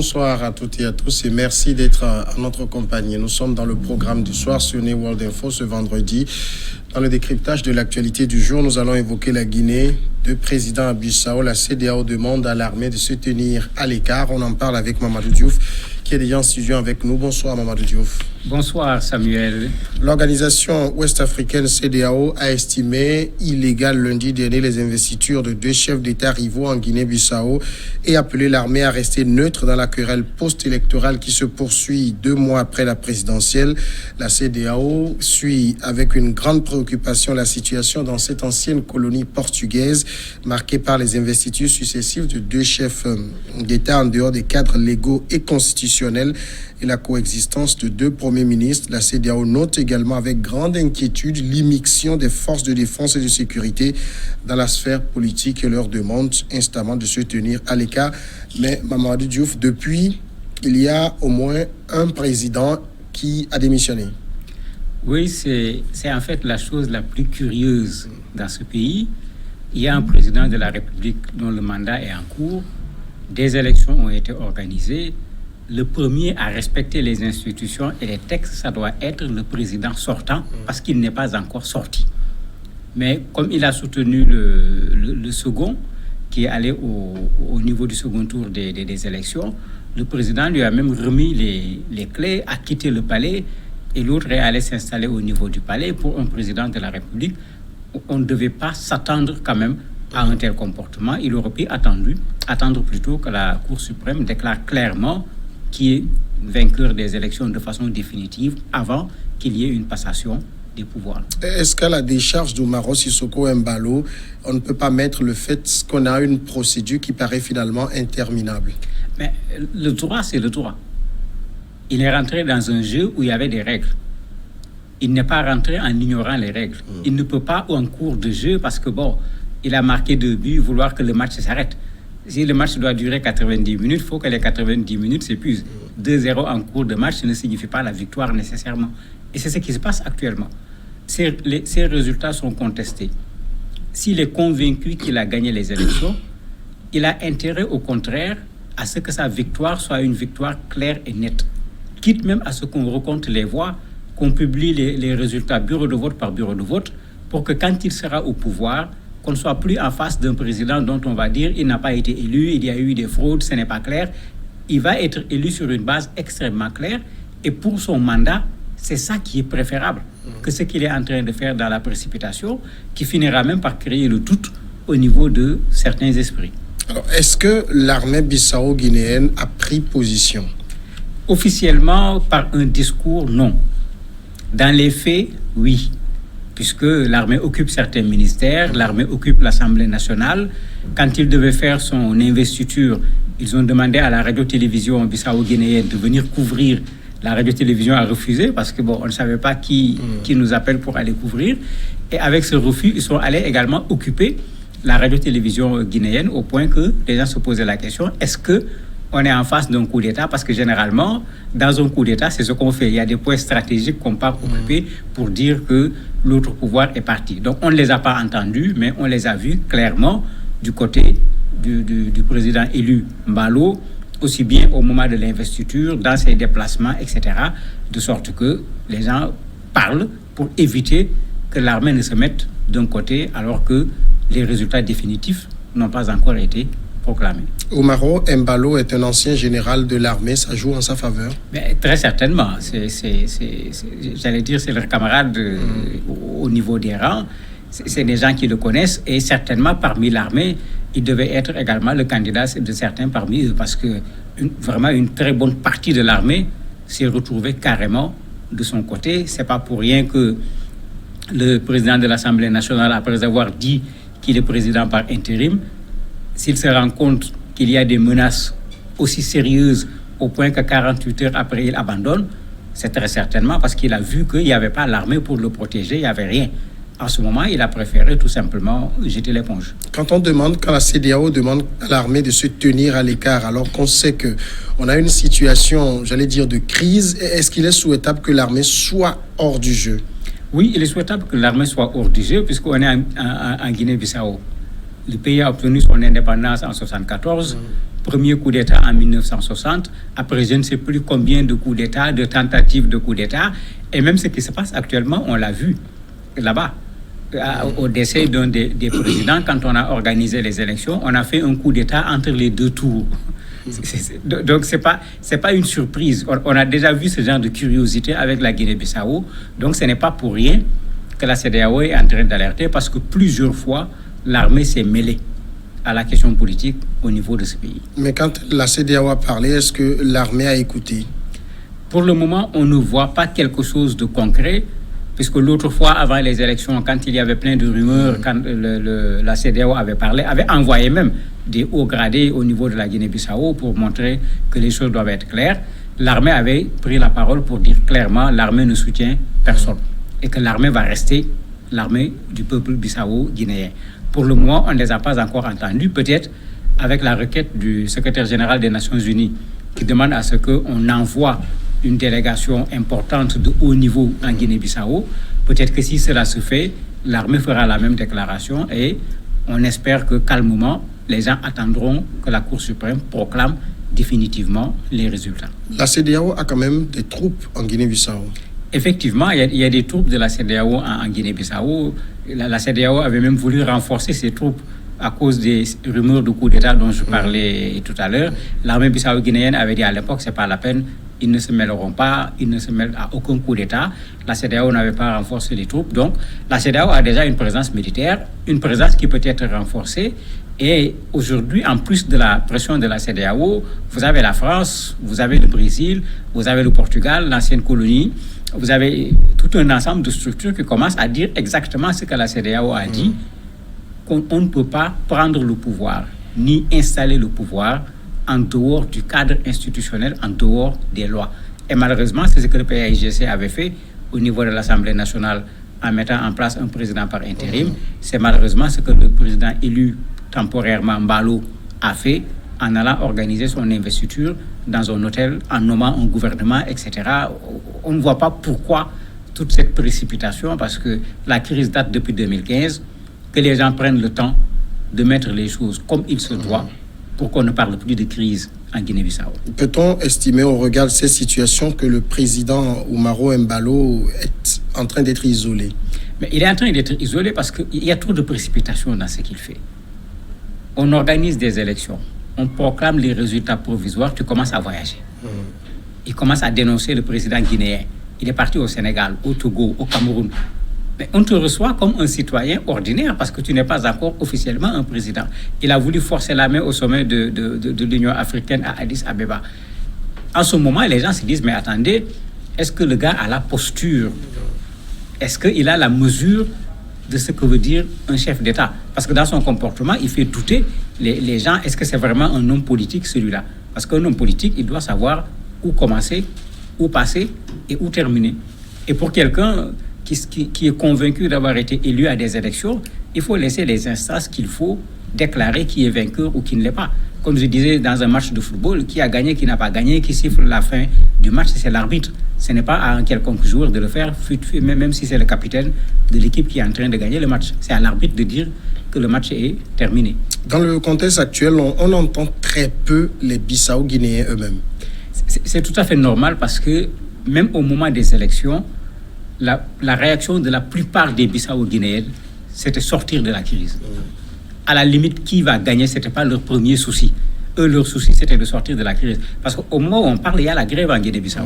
Bonsoir à toutes et à tous et merci d'être à notre compagnie. Nous sommes dans le programme du soir sur New World Info ce vendredi. Dans le décryptage de l'actualité du jour, nous allons évoquer la Guinée. Le président à Bissau, la CEDEAO demande à l'armée de se tenir à l'écart. On en parle avec Mamadou Diouf, qui est déjà en studio avec nous. Bonsoir Mamadou Diouf. Bonsoir Samuel. L'organisation ouest-africaine CEDEAO a estimé illégal lundi dernier les investitures de 2 chefs d'État rivaux en Guinée-Bissau et appelé l'armée à rester neutre dans la querelle post-électorale qui se poursuit 2 mois après la présidentielle. La CEDEAO suit avec une grande préoccupation la situation dans cette ancienne colonie portugaise marquée par les investitures successives de 2 chefs d'État en dehors des cadres légaux et constitutionnels et la coexistence de 2 premiers ministres. La CEDEAO note également avec grande inquiétude l'immixtion des forces de défense et de sécurité dans la sphère politique et leur demande instamment de se tenir à l'écart. Mais Mamadou Diouf, depuis, il y a au moins un président qui a démissionné. Oui, c'est en fait la chose la plus curieuse dans ce pays. Il y a un président de la République dont le mandat est en cours. Des élections ont été organisées. Le premier à respecter les institutions et les textes, ça doit être le président sortant parce qu'il n'est pas encore sorti. Mais comme il a soutenu le second, qui est allé au niveau du second tour des élections, le président lui a même remis les clés, a quitté le palais et l'autre est allé s'installer au niveau du palais. Pour un président de la République, on ne devait pas s'attendre quand même à un tel comportement. Il aurait pu attendre plutôt que la Cour suprême déclare clairement qui est vainqueur des élections de façon définitive avant qu'il y ait une passation des pouvoirs. Est-ce qu'à la décharge d'Umaro Sissoco Embalo, on ne peut pas mettre le fait qu'on a une procédure qui paraît finalement interminable? Mais le droit, c'est le droit. Il est rentré dans un jeu où il y avait des règles. Il n'est pas rentré en ignorant les règles. Il ne peut pas, en cours de jeu, parce que il a marqué 2 buts, vouloir que le match s'arrête. Si le match doit durer 90 minutes, il faut que les 90 minutes s'épuisent. 2-0 en cours de match ne signifie pas la victoire nécessairement. Et c'est ce qui se passe actuellement. Ces résultats sont contestés. S'il est convaincu qu'il a gagné les élections, il a intérêt au contraire à ce que sa victoire soit une victoire claire et nette. Quitte même à ce qu'on recompte les voix, qu'on publie les résultats bureau de vote par bureau de vote, pour que quand il sera au pouvoir, qu'on ne soit plus en face d'un président dont on va dire il n'a pas été élu, il y a eu des fraudes, ce n'est pas clair. Il va être élu sur une base extrêmement claire et pour son mandat, c'est ça qui est préférable que ce qu'il est en train de faire dans la précipitation, qui finira même par créer le doute au niveau de certains esprits. Alors, est-ce que l'armée bissau-guinéenne a pris position? Officiellement, par un discours, non. Dans les faits, oui. Puisque l'armée occupe certains ministères, l'armée occupe l'Assemblée nationale. Quand il devait faire son investiture, ils ont demandé à la radio-télévision bissau-guinéenne de venir couvrir. La radio-télévision a refusé parce que on ne savait pas qui nous appelle pour aller couvrir. Et avec ce refus, ils sont allés également occuper la radio-télévision guinéenne au point que les gens se posaient la question, est-ce que on est en face d'un coup d'État? Parce que généralement, dans un coup d'État, c'est ce qu'on fait. Il y a des points stratégiques qu'on part occuper pour dire que l'autre pouvoir est parti. Donc, on ne les a pas entendus, mais on les a vus clairement du côté du président élu Mbalo, aussi bien au moment de l'investiture, dans ses déplacements, etc., de sorte que les gens parlent pour éviter que l'armée ne se mette d'un côté alors que les résultats définitifs n'ont pas encore été proclamé. Umaro Embalo est un ancien général de l'armée, ça joue en sa faveur? Mais très certainement. J'allais dire, c'est leur camarade au niveau des rangs. C'est des gens qui le connaissent et certainement parmi l'armée, il devait être également le candidat de certains parmi eux parce que vraiment une très bonne partie de l'armée s'est retrouvée carrément de son côté. C'est pas pour rien que le président de l'Assemblée nationale, après avoir dit qu'il est président par intérim, s'il se rend compte qu'il y a des menaces aussi sérieuses au point que 48 heures après il abandonne, c'est très certainement parce qu'il a vu qu'il n'y avait pas l'armée pour le protéger, il n'y avait rien. En ce moment, il a préféré tout simplement jeter l'éponge. Quand la CEDEAO demande à l'armée de se tenir à l'écart, alors qu'on sait qu'on a une situation, j'allais dire, de crise, est-ce qu'il est souhaitable que l'armée soit hors du jeu? Oui, il est souhaitable que l'armée soit hors du jeu puisqu'on est en Guinée-Bissau. Le pays a obtenu son indépendance en 1974. Premier coup d'État en 1960, après je ne sais plus combien de coups d'État, de tentatives de coups d'État, et même ce qui se passe actuellement, on l'a vu là-bas. Au décès d'un des présidents, quand on a organisé les élections, on a fait un coup d'État entre les deux tours. Donc c'est pas une surprise. On a déjà vu ce genre de curiosité avec la Guinée-Bissau. Donc ce n'est pas pour rien que la CEDEAO est en train d'alerter, parce que plusieurs fois l'armée s'est mêlée à la question politique au niveau de ce pays. Mais quand la CEDEAO a parlé, est-ce que l'armée a écouté? Pour le moment, on ne voit pas quelque chose de concret, puisque l'autre fois, avant les élections, quand il y avait plein de rumeurs, quand la CEDEAO avait parlé, avait envoyé même des hauts gradés au niveau de la Guinée-Bissau pour montrer que les choses doivent être claires, l'armée avait pris la parole pour dire clairement l'armée ne soutient personne et que l'armée va rester l'armée du peuple bissau-guinéen. Pour le moment, on ne les a pas encore entendus, peut-être avec la requête du secrétaire général des Nations Unies qui demande à ce qu'on envoie une délégation importante de haut niveau en Guinée-Bissau. Peut-être que si cela se fait, l'armée fera la même déclaration et on espère que calmement, les gens attendront que la Cour suprême proclame définitivement les résultats. La CEDEAO a quand même des troupes en Guinée-Bissau. Effectivement, il y a des troupes de la CEDEAO en Guinée-Bissau. La CEDEAO avait même voulu renforcer ses troupes à cause des rumeurs de coup d'État dont je parlais tout à l'heure. L'armée bissau-guinéenne avait dit à l'époque, c'est pas la peine, ils ne se mêleront pas, ils ne se mêlent à aucun coup d'État. La CEDEAO n'avait pas renforcé les troupes. Donc, la CEDEAO a déjà une présence militaire, une présence qui peut être renforcée. Et aujourd'hui, en plus de la pression de la CEDEAO, vous avez la France, vous avez le Brésil, vous avez le Portugal, l'ancienne colonie. Vous avez tout un ensemble de structures qui commencent à dire exactement ce que la CEDEAO a dit, qu'on ne peut pas prendre le pouvoir, ni installer le pouvoir en dehors du cadre institutionnel, en dehors des lois. Et malheureusement, c'est ce que le PAIGC avait fait au niveau de l'Assemblée nationale en mettant en place un président par intérim. C'est malheureusement ce que le président élu temporairement, Mbalo, a fait en allant organiser son investiture dans un hôtel, en nommant un gouvernement, etc. On ne voit pas pourquoi toute cette précipitation, parce que la crise date depuis 2015, que les gens prennent le temps de mettre les choses comme il se doit pour qu'on ne parle plus de crise en Guinée-Bissau. Peut-on estimer au regard de ces situations que le président Oumaro Embalo est en train d'être isolé? Mais il est en train d'être isolé parce qu'il y a trop de précipitation dans ce qu'il fait. On organise des élections, on proclame les résultats provisoires, tu commences à voyager. Il commence à dénoncer le président guinéen. Il est parti au Sénégal, au Togo, au Cameroun. Mais on te reçoit comme un citoyen ordinaire parce que tu n'es pas encore officiellement un président. Il a voulu forcer la main au sommet de l'Union africaine à Addis Abeba. En ce moment, les gens se disent, mais attendez, est-ce que le gars a la posture? Est-ce qu'il a la mesure de ce que veut dire un chef d'État? Parce que dans son comportement, il fait douter les gens. Est-ce que c'est vraiment un homme politique, celui-là? Parce qu'un homme politique, il doit savoir où commencer, où passer et où terminer. Et pour quelqu'un qui est convaincu d'avoir été élu à des élections, il faut laisser les instances qu'il faut déclarer qui est vainqueur ou qui ne l'est pas. Comme je disais, dans un match de football, qui a gagné, qui n'a pas gagné, qui siffle la fin du match, c'est l'arbitre. Ce n'est pas à un quelconque joueur de le faire, même si c'est le capitaine de l'équipe qui est en train de gagner le match. C'est à l'arbitre de dire que le match est terminé. Dans le contexte actuel, on entend très peu les Bissau-Guinéens eux-mêmes. C'est tout à fait normal parce que même au moment des élections, la réaction de la plupart des Bissau-Guinéens, c'était sortir de la crise. À la limite, qui va gagner, ce n'était pas leur premier souci. Eux, leur souci, c'était de sortir de la crise. Parce qu'au moment où on parle, il y a la grève en Guinée-Bissau.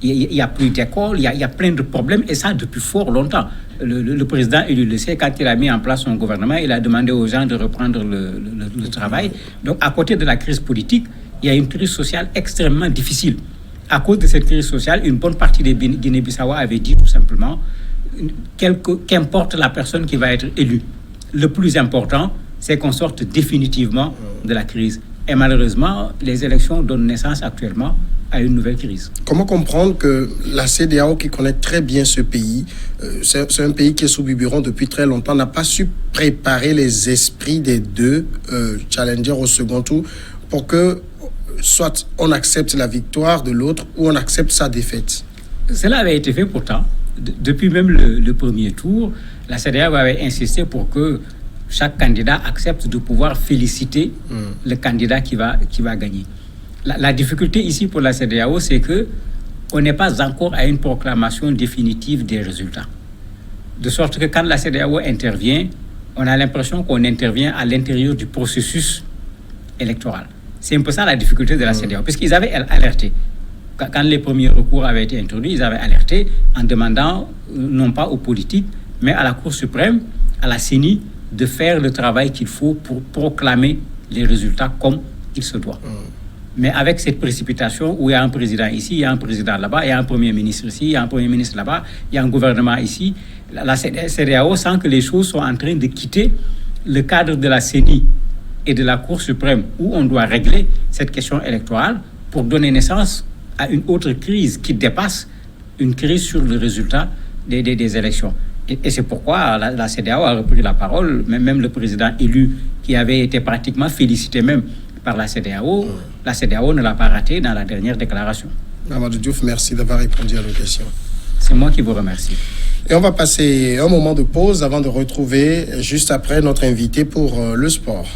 Il n'y a plus d'école, il y a plein de problèmes, et ça depuis fort longtemps. Le président, il le sait, quand il a mis en place son gouvernement, il a demandé aux gens de reprendre le travail. Donc, à côté de la crise politique, il y a une crise sociale extrêmement difficile. À cause de cette crise sociale, une bonne partie des Guinée-Bissau avait dit tout simplement qu'importe la personne qui va être élue. Le plus important, c'est qu'on sorte définitivement de la crise. Et malheureusement, les élections donnent naissance actuellement à une nouvelle crise. Comment comprendre que la CEDEAO, qui connaît très bien ce pays, c'est un pays qui est sous biberon depuis très longtemps, n'a pas su préparer les esprits des deux challengers au second tour pour que soit on accepte la victoire de l'autre ou on accepte sa défaite? Cela avait été fait pourtant. Depuis même le premier tour, la CEDEAO avait insisté pour que chaque candidat accepte de pouvoir féliciter le candidat qui va gagner. La difficulté ici pour la CEDEAO, c'est que on n'est pas encore à une proclamation définitive des résultats. De sorte que quand la CEDEAO intervient, on a l'impression qu'on intervient à l'intérieur du processus électoral. C'est un peu ça la difficulté de la CEDEAO, puisqu'ils avaient alerté. Quand les premiers recours avaient été introduits, ils avaient alerté en demandant, non pas aux politiques, mais à la Cour suprême, à la CENI, de faire le travail qu'il faut pour proclamer les résultats comme il se doit. Mais avec cette précipitation où il y a un président ici, il y a un président là-bas, il y a un premier ministre ici, il y a un premier ministre là-bas, il y a un gouvernement ici, la CEDEAO sent que les choses sont en train de quitter le cadre de la CENI et de la Cour suprême où on doit régler cette question électorale pour donner naissance à une autre crise qui dépasse une crise sur le résultat des élections. Et c'est pourquoi la CEDEAO a repris la parole, même le président élu qui avait été pratiquement félicité même par la CEDEAO ne l'a pas raté dans la dernière déclaration. Amadou Diouf, merci d'avoir répondu à nos questions. C'est moi qui vous remercie. Et on va passer un moment de pause avant de retrouver juste après notre invité pour le sport.